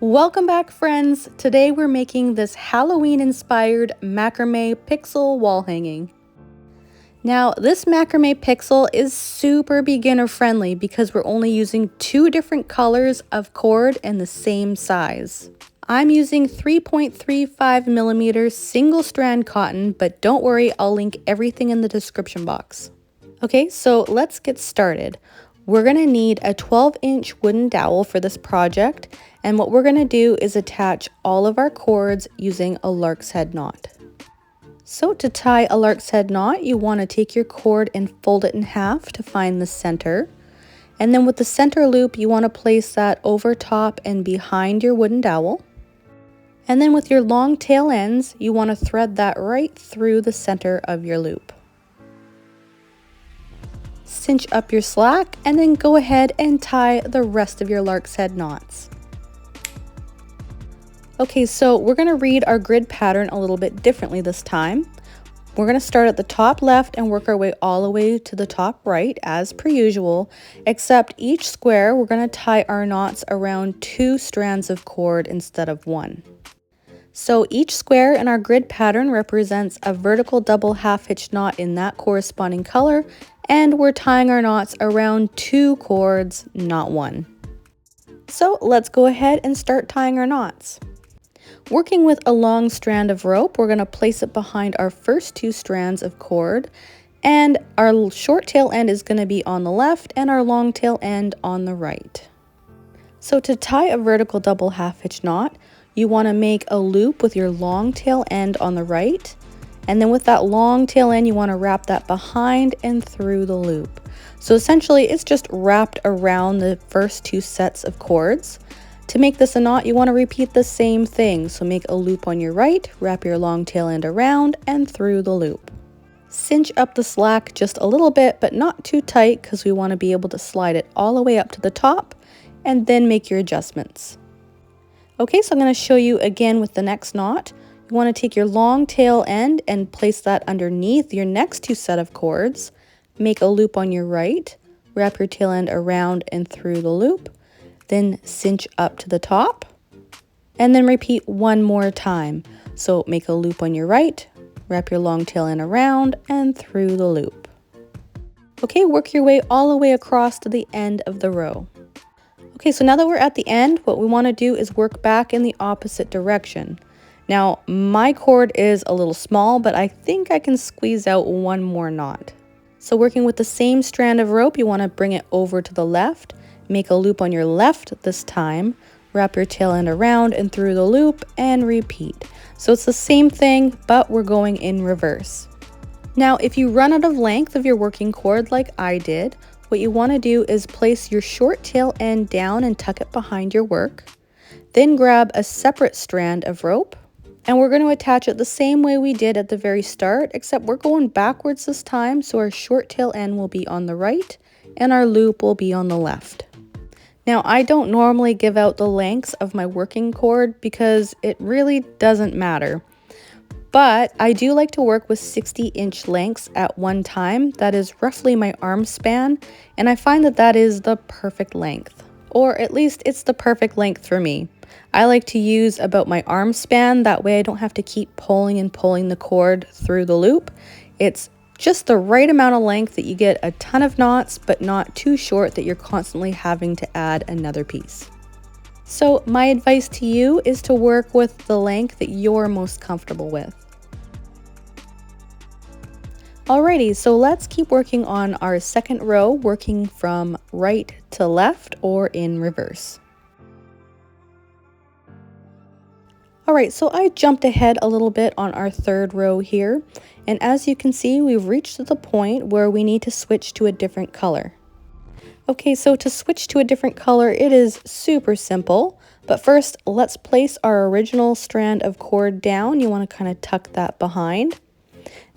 Welcome back, friends. Today we're making this Halloween-inspired macrame pixel wall hanging. Now, this macrame pixel is super beginner friendly because we're only using 2 different colors of cord in the same size. I'm using 3.35mm single strand cotton, but don't worry, I'll link everything in the description box. Okay, so let's get started. We're going to need a 12-inch wooden dowel for this project, and what we're going to do is attach all of our cords using a lark's head knot. So to tie a lark's head knot, you want to take your cord and fold it in half to find the center. And then with the center loop, you want to place that over top and behind your wooden dowel. And then with your long tail ends, you want to thread that right through the center of your loop. Cinch up your slack and then go ahead and tie the rest of your lark's head knots. Okay, so we're going to read our grid pattern a little bit differently this time. We're going to start at the top left and work our way all the way to the top right as per usual, except each square we're going to tie our knots around 2 strands of cord instead of 1. So each square in our grid pattern represents a vertical double half hitch knot in that corresponding color, and we're tying our knots around 2 cords, not 1. So let's go ahead and start tying our knots. Working with a long strand of rope, we're going to place it behind our first 2 strands of cord, and our short tail end is going to be on the left and our long tail end on the right. So to tie a vertical double half hitch knot, you want to make a loop with your long tail end on the right, and then with that long tail end you want to wrap that behind and through the loop. So essentially it's just wrapped around the first 2 sets of cords. To make this a knot, you want to repeat the same thing. So make a loop on your right, wrap your long tail end around and through the loop. Cinch up the slack just a little bit, but not too tight because we want to be able to slide it all the way up to the top and then make your adjustments. Okay, so I'm going to show you again with the next knot. You want to take your long tail end and place that underneath your next 2 set of cords. Make a loop on your right, wrap your tail end around and through the loop, then cinch up to the top, and then repeat one more time. So make a loop on your right, wrap your long tail end around and through the loop. Okay, work your way all the way across to the end of the row. Okay, so now that we're at the end, what we want to do is work back in the opposite direction. Now, my cord is a little small, but I think I can squeeze out one more knot. So working with the same strand of rope, you want to bring it over to the left, make a loop on your left this time, wrap your tail end around and through the loop, and repeat. So it's the same thing, but we're going in reverse. Now, if you run out of length of your working cord like I did, what you want to do is place your short tail end down and tuck it behind your work. Then grab a separate strand of rope, and we're going to attach it the same way we did at the very start, except we're going backwards this time, so our short tail end will be on the right and our loop will be on the left. Now, I don't normally give out the lengths of my working cord because it really doesn't matter. But I do like to work with 60-inch lengths at one time. That is roughly my arm span, and I find that that is the perfect length. Or at least it's the perfect length for me. I like to use about my arm span, that way I don't have to keep pulling and pulling the cord through the loop. It's just the right amount of length that you get a ton of knots, but not too short that you're constantly having to add another piece. So my advice to you is to work with the length that you're most comfortable with. Alrighty, so let's keep working on our second row, working from right to left or in reverse. Alright, so I jumped ahead a little bit on our third row here, and as you can see, we've reached to the point where we need to switch to a different color. Okay, so to switch to a different color, it is super simple, but first let's place our original strand of cord down. You want to kind of tuck that behind.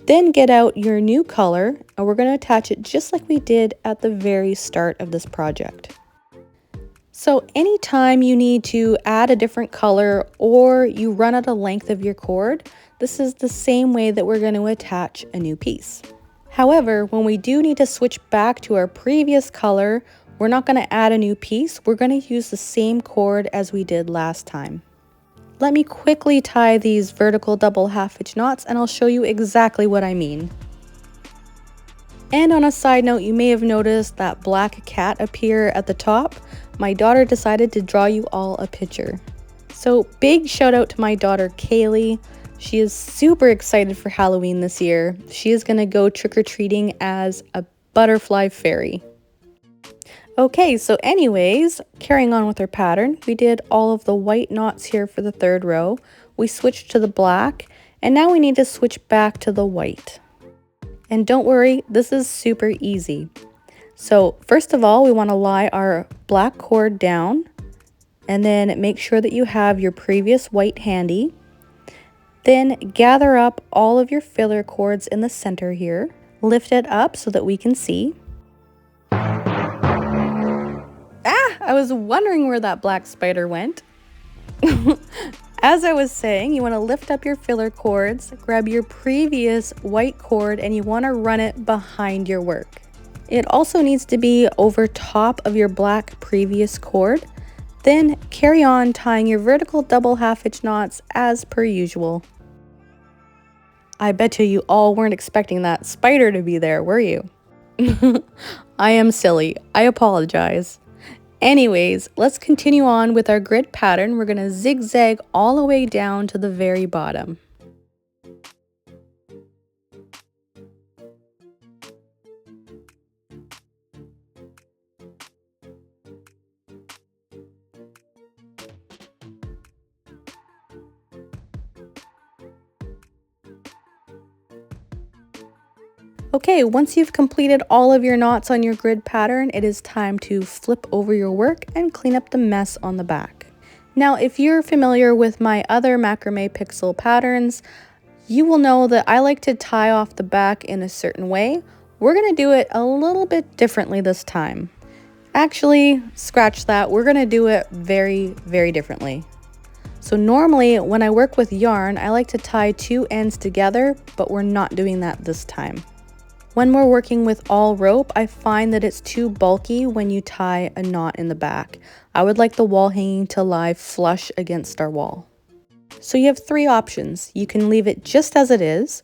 Then get out your new color, and we're going to attach it just like we did at the very start of this project. So anytime you need to add a different color or you run out of length of your cord, this is the same way that we're going to attach a new piece. However, when we do need to switch back to our previous color, We're not going to add a new piece. We're going to use the same cord as we did last time. Let me quickly tie these vertical double half-hitch knots and I'll show you exactly what I mean. And on a side note, you may have noticed that black cat appear at the top. My daughter decided to draw you all a picture. So big shout out to my daughter Kaylee. She is super excited for Halloween this year. She is gonna go trick-or-treating as a butterfly fairy. Okay, so anyways, carrying on with our pattern, we did all of the white knots here for the third row. We switched to the black, and now we need to switch back to the white. And don't worry, this is super easy. So first of all, we want to lie our black cord down and then make sure that you have your previous white handy. Then gather up all of your filler cords in the center here. Lift it up so that we can see. I was wondering where that black spider went. As I was saying, you want to lift up your filler cords, grab your previous white cord, and you want to run it behind your work. It also needs to be over top of your black previous cord. Then carry on tying your vertical double half-hitch knots as per usual. I bet you all weren't expecting that spider to be there, were you? I am silly. I apologize. Anyways, let's continue on with our grid pattern. We're going to zigzag all the way down to the very bottom. Okay, once you've completed all of your knots on your grid pattern, it is time to flip over your work and clean up the mess on the back. Now, if you're familiar with my other macrame pixel patterns, you will know that I like to tie off the back in a certain way. We're going to do it a little bit differently this time. Actually, scratch that. We're going to do it very, very differently. So normally when I work with yarn, I like to tie two ends together, but we're not doing that this time. When we're working with all rope, I find that it's too bulky when you tie a knot in the back. I would like the wall hanging to lie flush against our wall. So you have three options. You can leave it just as it is,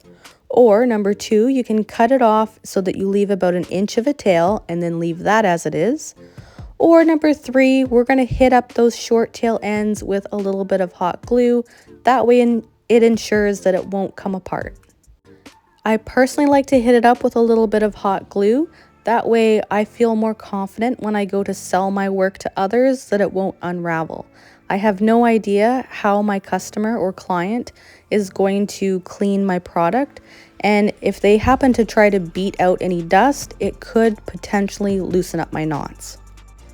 or number two, you can cut it off so that you leave about 1 inch of a tail and then leave that as it is. Or number three, we're going to hit up those short tail ends with a little bit of hot glue. That way it ensures that it won't come apart. I personally like to hit it up with a little bit of hot glue. That way I feel more confident when I go to sell my work to others that it won't unravel. I have no idea how my customer or client is going to clean my product, and if they happen to try to beat out any dust, it could potentially loosen up my knots.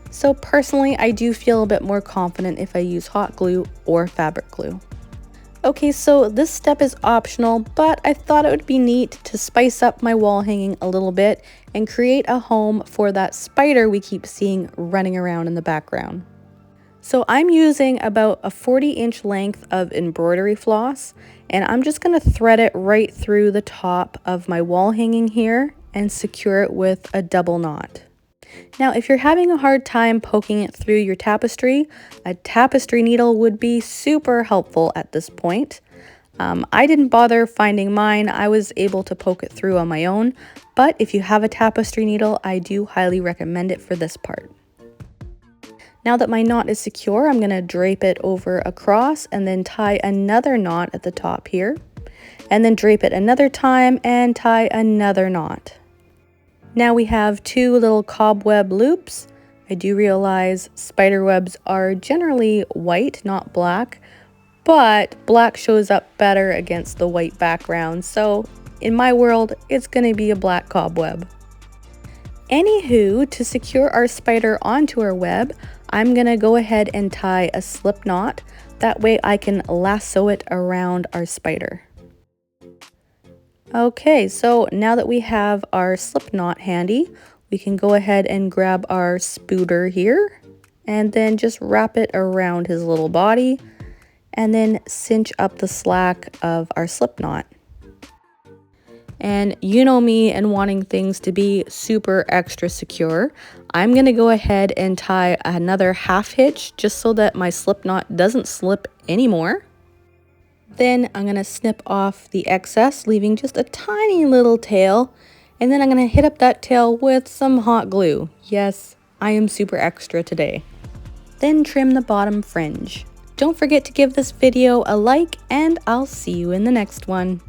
So personally, I do feel a bit more confident if I use hot glue or fabric glue. Okay, so this step is optional, but I thought it would be neat to spice up my wall hanging a little bit and create a home for that spider we keep seeing running around in the background. So I'm using about a 40-inch length of embroidery floss, and I'm just going to thread it right through the top of my wall hanging here and secure it with a double knot. Now, if you're having a hard time poking it through your tapestry, a tapestry needle would be super helpful at this point. I didn't bother finding mine. I was able to poke it through on my own, but if you have a tapestry needle, I do highly recommend it for this part. Now that my knot is secure, I'm going to drape it over across and then tie another knot at the top here, and then drape it another time and tie another knot. Now we have two little cobweb loops. I do realize spider webs are generally white, not black, but black shows up better against the white background. So in my world, it's going to be a black cobweb. Anywho, to secure our spider onto our web, I'm going to go ahead and tie a slip knot. That way I can lasso it around our spider. Okay, so now that we have our slip knot handy, we can go ahead and grab our spooder here and then just wrap it around his little body and then cinch up the slack of our slip knot. And you know me and wanting things to be super extra secure. I'm gonna go ahead and tie another half hitch just so that my slip knot doesn't slip anymore. Then I'm gonna snip off the excess, leaving just a tiny little tail. And then I'm gonna hit up that tail with some hot glue. Yes, I am super extra today. Then trim the bottom fringe. Don't forget to give this video a like, and I'll see you in the next one.